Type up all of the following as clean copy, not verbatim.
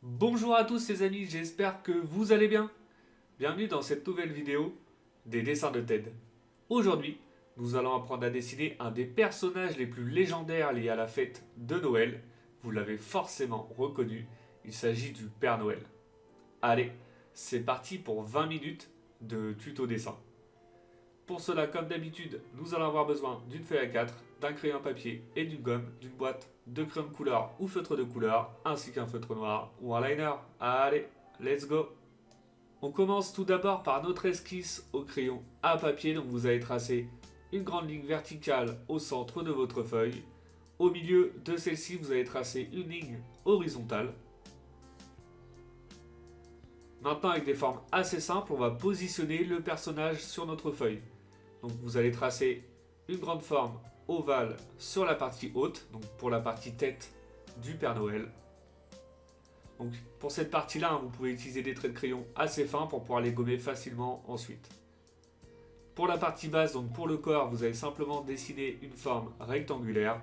Bonjour à tous les amis, j'espère que vous allez bien. Bienvenue dans cette nouvelle vidéo des dessins de Ted. Aujourd'hui, nous allons apprendre à dessiner un des personnages les plus légendaires liés à la fête de Noël. Vous l'avez forcément reconnu, il s'agit du Père Noël. Allez, c'est parti pour 20 minutes de tuto dessin. Pour cela, comme d'habitude, nous allons avoir besoin d'une feuille A4, d'un crayon papier et d'une gomme, d'une boîte de crayon de couleur ou feutre de couleur, ainsi qu'un feutre noir ou un liner. Allez, let's go! On commence tout d'abord par notre esquisse au crayon à papier, donc vous allez tracer une grande ligne verticale au centre de votre feuille. Au milieu de celle-ci, vous allez tracer une ligne horizontale. Maintenant, avec des formes assez simples, on va positionner le personnage sur notre feuille. Donc vous allez tracer une grande forme ovale sur la partie haute, donc pour la partie tête du Père Noël. Donc pour cette partie-là, vous pouvez utiliser des traits de crayon assez fins pour pouvoir les gommer facilement ensuite. Pour la partie basse, donc pour le corps, vous allez simplement dessiner une forme rectangulaire,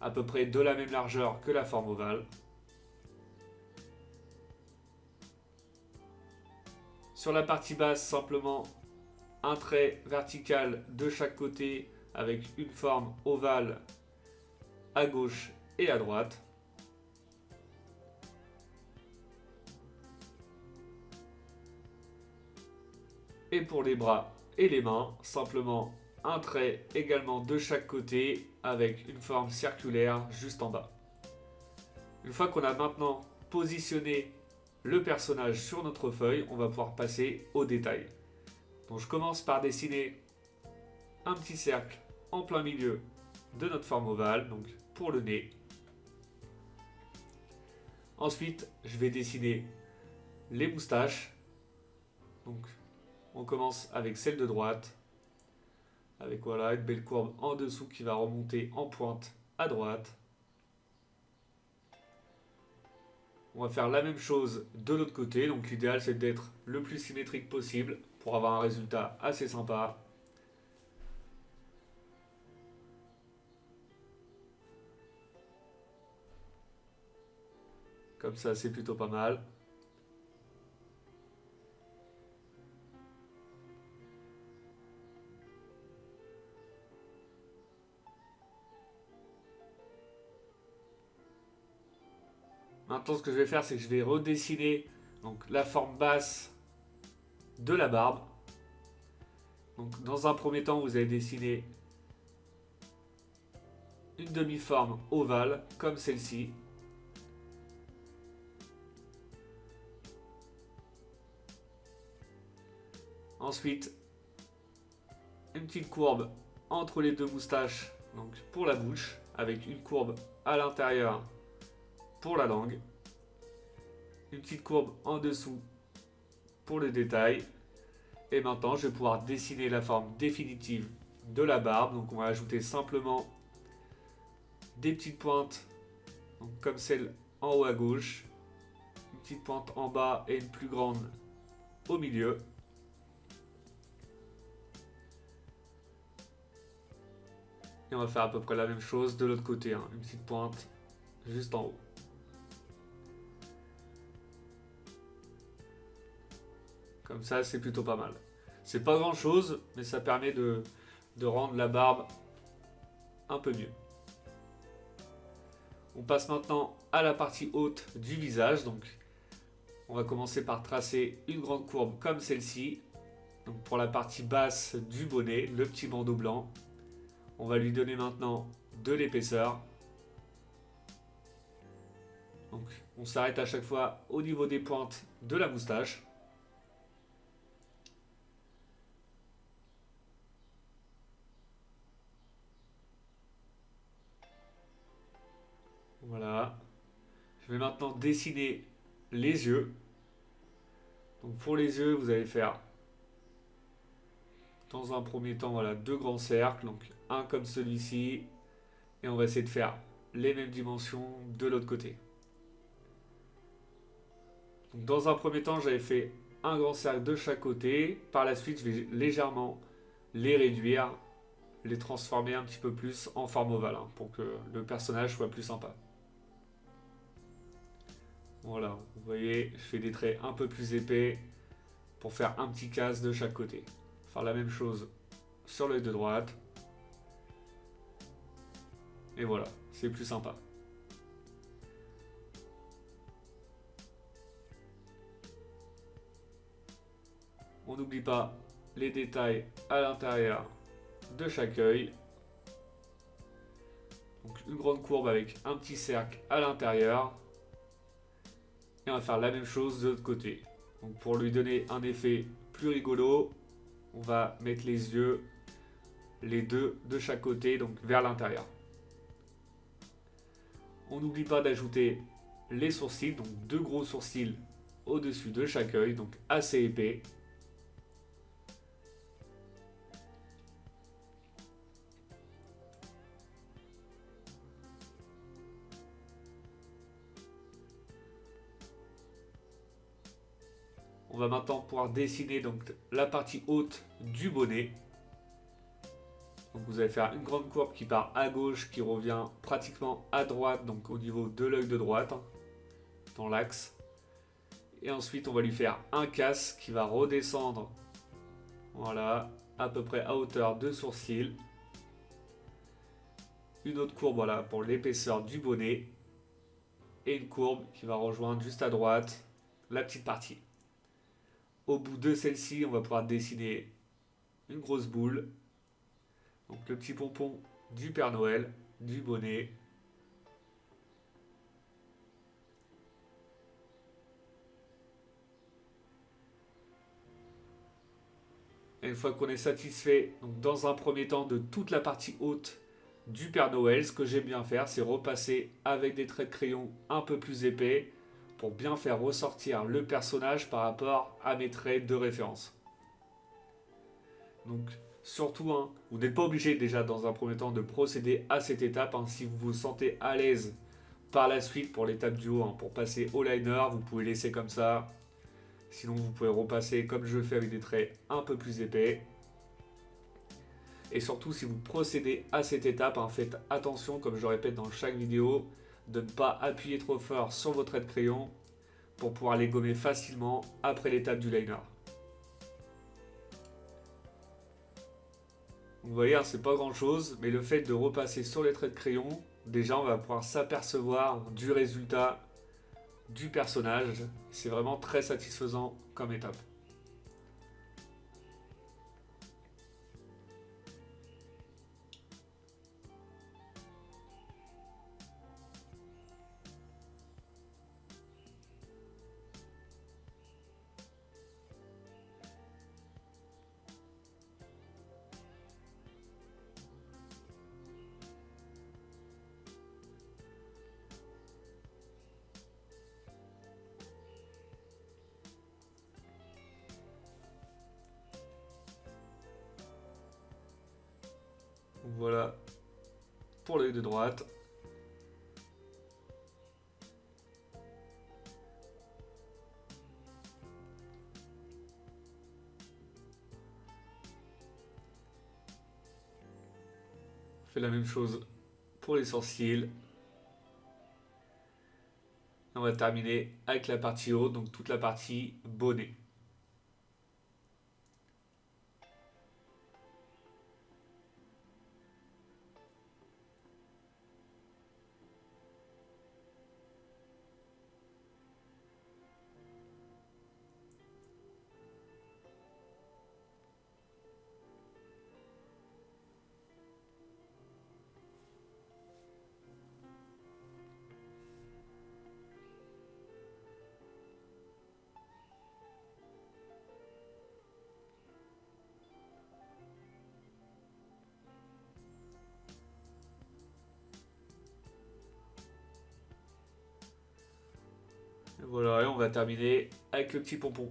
à peu près de la même largeur que la forme ovale. Sur la partie basse, simplement un trait vertical de chaque côté avec une forme ovale à gauche et à droite. Et pour les bras et les mains, simplement un trait également de chaque côté avec une forme circulaire juste en bas. Une fois qu'on a maintenant positionné le personnage sur notre feuille, on va pouvoir passer aux détails. Donc je commence par dessiner un petit cercle en plein milieu de notre forme ovale, donc pour le nez. Ensuite, je vais dessiner les moustaches. Donc on commence avec celle de droite, avec voilà une belle courbe en dessous qui va remonter en pointe à droite. On va faire la même chose de l'autre côté, donc l'idéal c'est d'être le plus symétrique possible pour avoir un résultat assez sympa. Comme ça c'est plutôt pas mal. Maintenant ce que je vais faire c'est que je vais redessiner donc, la forme basse de la barbe. Donc, dans un premier temps vous allez dessiner une demi-forme ovale comme celle-ci. Ensuite, une petite courbe entre les deux moustaches, donc pour la bouche, avec une courbe à l'intérieur pour la langue. Une petite courbe en dessous pour le détail. Et maintenant, je vais pouvoir dessiner la forme définitive de la barbe. Donc on va ajouter simplement des petites pointes, donc comme celle en haut à gauche. Une petite pointe en bas et une plus grande au milieu. Et on va faire à peu près la même chose de l'autre côté, hein. Une petite pointe juste en haut. Comme ça, c'est plutôt pas mal. C'est pas grand chose, mais ça permet de rendre la barbe un peu mieux. On passe maintenant à la partie haute du visage. Donc, on va commencer par tracer une grande courbe comme celle-ci. Donc, pour la partie basse du bonnet, le petit bandeau blanc. On va lui donner maintenant de l'épaisseur. Donc, on s'arrête à chaque fois au niveau des pointes de la moustache. Voilà. Je vais maintenant dessiner les yeux. Donc pour les yeux, vous allez faire dans un premier temps voilà, deux grands cercles, donc un comme celui-ci, et on va essayer de faire les mêmes dimensions de l'autre côté. Donc dans un premier temps, j'avais fait un grand cercle de chaque côté. Par la suite, je vais légèrement les réduire, les transformer un petit peu plus en forme ovale, hein, pour que le personnage soit plus sympa. Voilà, vous voyez, je fais des traits un peu plus épais pour faire un petit casse de chaque côté. Faire la même chose sur l'œil de droite. Et voilà, c'est plus sympa. On n'oublie pas les détails à l'intérieur de chaque œil. Donc une grande courbe avec un petit cercle à l'intérieur. Et on va faire la même chose de l'autre côté. Donc pour lui donner un effet plus rigolo, on va mettre les yeux, les deux de chaque côté, donc vers l'intérieur. On n'oublie pas d'ajouter les sourcils, donc deux gros sourcils au-dessus de chaque œil, donc assez épais. On va maintenant pouvoir dessiner donc la partie haute du bonnet. Donc vous allez faire une grande courbe qui part à gauche, qui revient pratiquement à droite, donc au niveau de l'œil de droite, dans l'axe. Et ensuite on va lui faire un casse qui va redescendre, voilà, à peu près à hauteur de sourcil. Une autre courbe, voilà, pour l'épaisseur du bonnet. Et une courbe qui va rejoindre juste à droite la petite partie. Au bout de celle-ci, on va pouvoir dessiner une grosse boule. Donc le petit pompon du Père Noël, du bonnet. Et une fois qu'on est satisfait, donc dans un premier temps, de toute la partie haute du Père Noël, ce que j'aime bien faire, c'est repasser avec des traits de crayon un peu plus épais pour bien faire ressortir le personnage par rapport à mes traits de référence. Donc surtout, hein, vous n'êtes pas obligé déjà dans un premier temps de procéder à cette étape. Hein, si vous vous sentez à l'aise par la suite pour l'étape du haut, hein, pour passer au liner, vous pouvez laisser comme ça. Sinon vous pouvez repasser comme je le fais avec des traits un peu plus épais. Et surtout si vous procédez à cette étape, hein, faites attention, comme je le répète dans chaque vidéo, de ne pas appuyer trop fort sur vos traits de crayon pour pouvoir les gommer facilement après l'étape du liner. Vous voyez, hein, c'est pas grand chose, mais le fait de repasser sur les traits de crayon, déjà on va pouvoir s'apercevoir du résultat du personnage. C'est vraiment très satisfaisant comme étape. Voilà pour l'œil de droite. On fait la même chose pour les sourcils. On va terminer avec la partie haute, donc toute la partie bonnet. Et voilà, et on va terminer avec le petit pompon.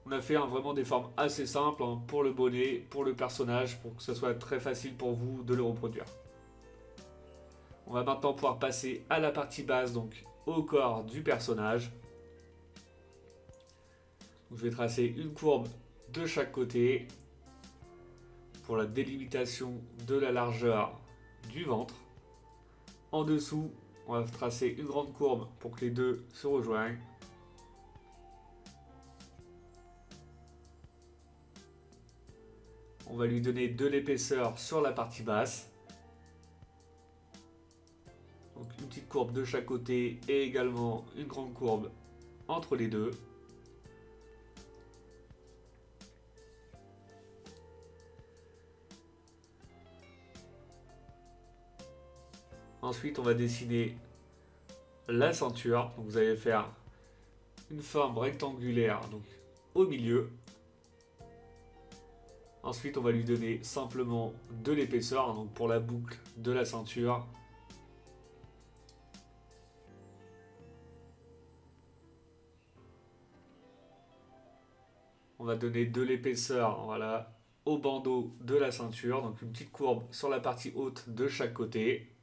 On a fait vraiment des formes assez simples, hein, pour le bonnet, pour le personnage, pour que ce soit très facile pour vous de le reproduire. On va maintenant pouvoir passer à la partie basse, donc au corps du personnage. Donc, je vais tracer une courbe de chaque côté pour la délimitation de la largeur du ventre. En dessous, on va tracer une grande courbe pour que les deux se rejoignent. On va lui donner de l'épaisseur sur la partie basse. Donc une petite courbe de chaque côté et également une grande courbe entre les deux. Ensuite, on va dessiner la ceinture. Donc, vous allez faire une forme rectangulaire donc, au milieu. Ensuite, on va lui donner simplement de l'épaisseur donc pour la boucle de la ceinture. On va donner de l'épaisseur voilà, au bandeau de la ceinture. Donc, une petite courbe sur la partie haute de chaque côté.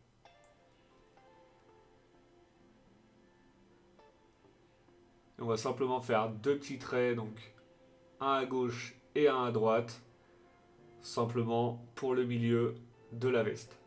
Et on va simplement faire deux petits traits, donc un à gauche et un à droite, simplement pour le milieu de la veste.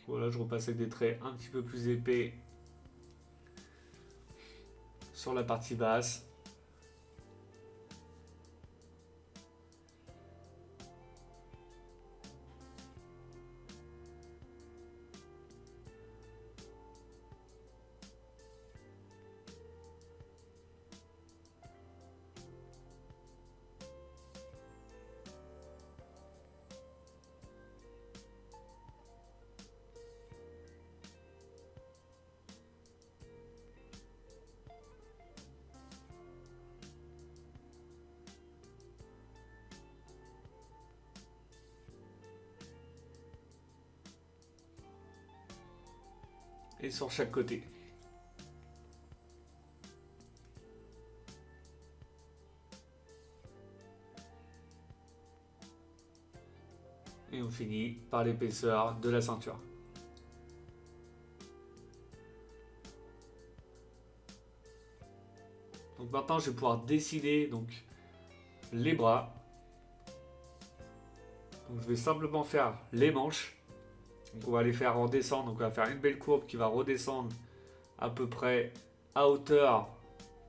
Voilà, je repasse avec des traits un petit peu plus épais sur la partie basse. Et sur chaque côté. Et on finit par l'épaisseur de la ceinture. Donc maintenant, je vais pouvoir dessiner donc, les bras. Donc, je vais simplement faire les manches. Donc on va les faire redescendre. Donc on va faire une belle courbe qui va redescendre à peu près à hauteur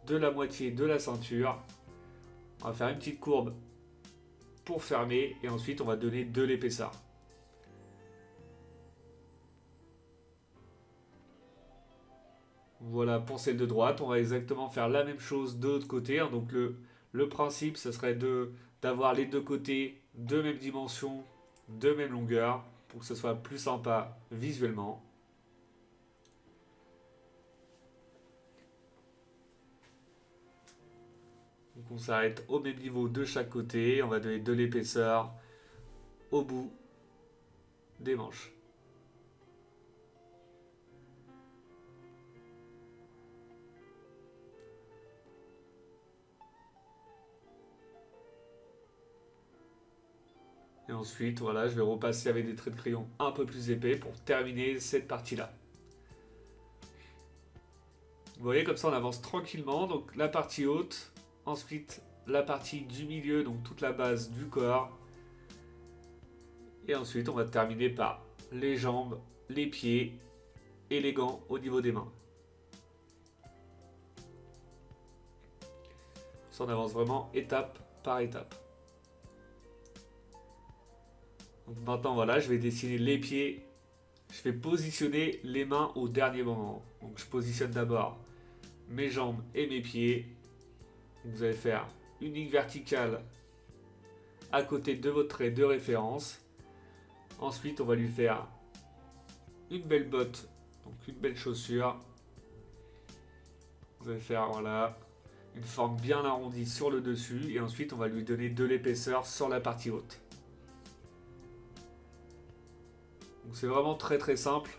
de la moitié de la ceinture. On va faire une petite courbe pour fermer et ensuite on va donner de l'épaisseur. Voilà pour celle de droite, on va exactement faire la même chose de l'autre côté. Donc le principe, ce serait d'avoir les deux côtés de même dimension, de même longueur, pour que ce soit plus sympa visuellement. Donc on s'arrête au même niveau de chaque côté, on va donner de l'épaisseur au bout des manches. Et ensuite, voilà, je vais repasser avec des traits de crayon un peu plus épais pour terminer cette partie-là. Vous voyez, comme ça, on avance tranquillement. Donc, la partie haute, ensuite la partie du milieu, donc toute la base du corps. Et ensuite, on va terminer par les jambes, les pieds et les gants au niveau des mains. Ça, on avance vraiment étape par étape. Donc maintenant, voilà, je vais dessiner les pieds. Je vais positionner les mains au dernier moment. Donc je positionne d'abord mes jambes et mes pieds. Vous allez faire une ligne verticale à côté de votre trait de référence. Ensuite, on va lui faire une belle botte, donc une belle chaussure. Vous allez faire voilà, une forme bien arrondie sur le dessus. Et ensuite, on va lui donner de l'épaisseur sur la partie haute. Donc c'est vraiment très très simple.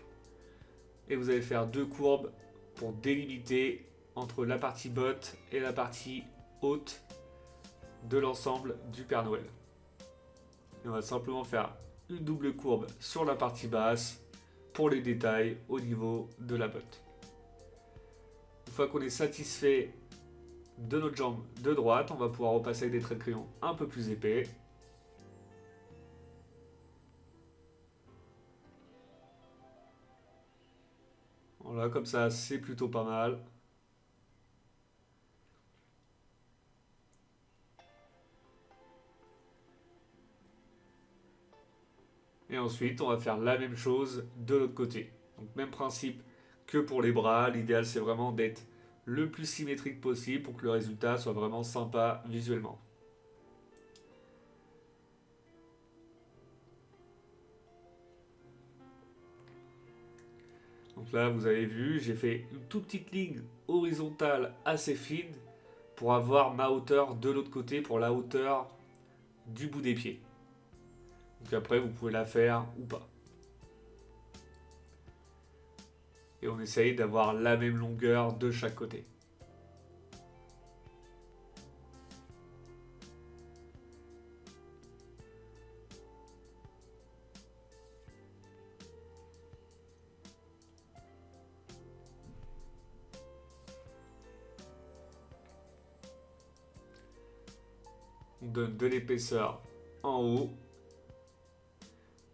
Et vous allez faire deux courbes pour délimiter entre la partie botte et la partie haute de l'ensemble du Père Noël. Et on va simplement faire une double courbe sur la partie basse pour les détails au niveau de la botte. Une fois qu'on est satisfait de notre jambe de droite, on va pouvoir repasser avec des traits de crayon un peu plus épais. Voilà, comme ça, c'est plutôt pas mal. Et ensuite, on va faire la même chose de l'autre côté. Donc même principe que pour les bras. L'idéal, c'est vraiment d'être le plus symétrique possible pour que le résultat soit vraiment sympa visuellement. Donc là, vous avez vu, j'ai fait une toute petite ligne horizontale assez fine pour avoir ma hauteur de l'autre côté pour la hauteur du bout des pieds. Donc après, vous pouvez la faire ou pas. Et on essaye d'avoir la même longueur de chaque côté. On donne de l'épaisseur en haut.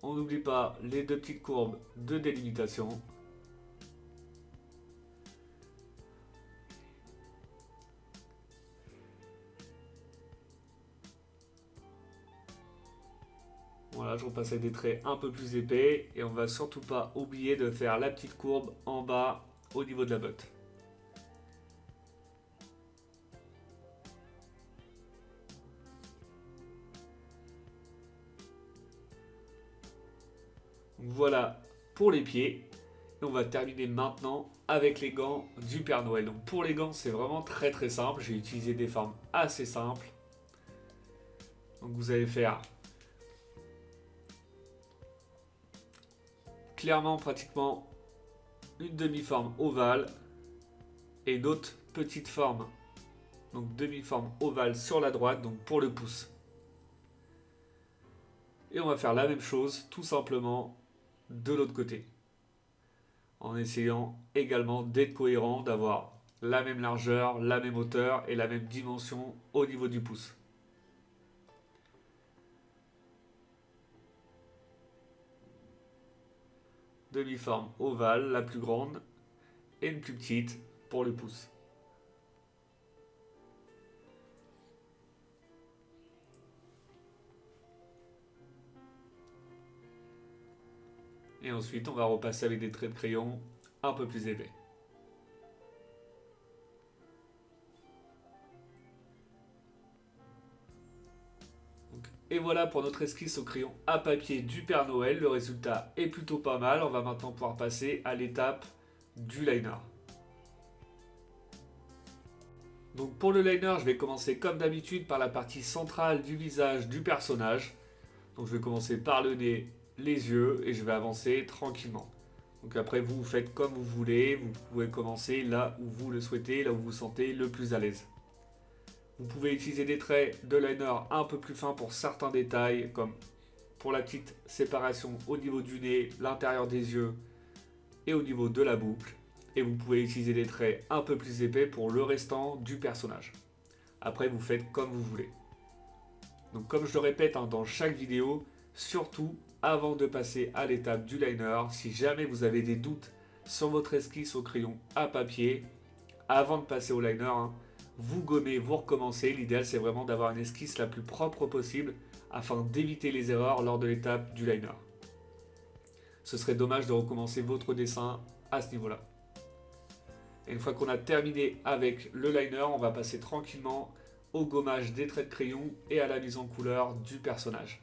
On n'oublie pas les deux petites courbes de délimitation. Voilà, je repasse avec des traits un peu plus épais et on va surtout pas oublier de faire la petite courbe en bas au niveau de la botte. Voilà pour les pieds. Et on va terminer maintenant avec les gants du Père Noël. Donc pour les gants, c'est vraiment très simple. J'ai utilisé des formes assez simples. Donc vous allez faire clairement pratiquement une demi-forme ovale et une autre petite forme. Donc demi-forme ovale sur la droite, donc pour le pouce. Et on va faire la même chose tout simplement de l'autre côté. En essayant également d'être cohérent, d'avoir la même largeur, la même hauteur et la même dimension au niveau du pouce. Demi-forme ovale, la plus grande, et une plus petite pour le pouce. Et ensuite, on va repasser avec des traits de crayon un peu plus épais. Et voilà pour notre esquisse au crayon à papier du Père Noël. Le résultat est plutôt pas mal. On va maintenant pouvoir passer à l'étape du liner. Donc pour le liner, je vais commencer comme d'habitude par la partie centrale du visage du personnage. Donc je vais commencer par le nez, les yeux et je vais avancer tranquillement. Donc après vous faites comme vous voulez, vous pouvez commencer là où vous le souhaitez, là où vous vous sentez le plus à l'aise. Vous pouvez utiliser des traits de liner un peu plus fins pour certains détails, comme pour la petite séparation au niveau du nez, l'intérieur des yeux et au niveau de la boucle. Et vous pouvez utiliser des traits un peu plus épais pour le restant du personnage. Après vous faites comme vous voulez. Donc comme je le répète dans chaque vidéo, surtout avant de passer à l'étape du liner, si jamais vous avez des doutes sur votre esquisse au crayon à papier, avant de passer au liner, vous gommez, vous recommencez. L'idéal c'est vraiment d'avoir une esquisse la plus propre possible afin d'éviter les erreurs lors de l'étape du liner. Ce serait dommage de recommencer votre dessin à ce niveau-là. Et une fois qu'on a terminé avec le liner, on va passer tranquillement au gommage des traits de crayon et à la mise en couleur du personnage.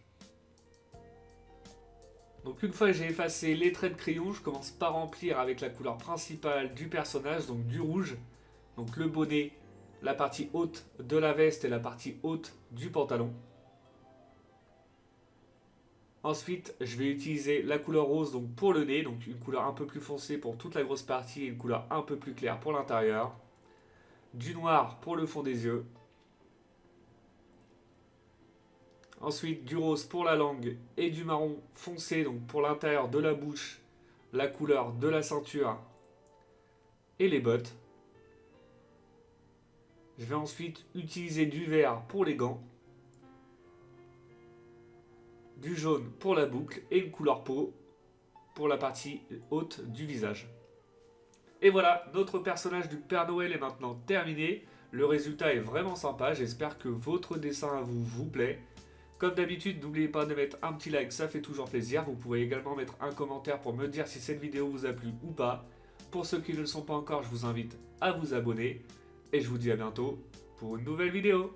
Donc une fois que j'ai effacé les traits de crayon, je commence par remplir avec la couleur principale du personnage, donc du rouge. Donc le bonnet, la partie haute de la veste et la partie haute du pantalon. Ensuite, je vais utiliser la couleur rose donc pour le nez, donc une couleur un peu plus foncée pour toute la grosse partie et une couleur un peu plus claire pour l'intérieur. Du noir pour le fond des yeux. Ensuite, du rose pour la langue et du marron foncé, donc pour l'intérieur de la bouche, la couleur de la ceinture et les bottes. Je vais ensuite utiliser du vert pour les gants, du jaune pour la boucle et une couleur peau pour la partie haute du visage. Et voilà, notre personnage du Père Noël est maintenant terminé. Le résultat est vraiment sympa, j'espère que votre dessin à vous plaît. Comme d'habitude, n'oubliez pas de mettre un petit like, ça fait toujours plaisir. Vous pouvez également mettre un commentaire pour me dire si cette vidéo vous a plu ou pas. Pour ceux qui ne le sont pas encore, je vous invite à vous abonner. Et je vous dis à bientôt pour une nouvelle vidéo.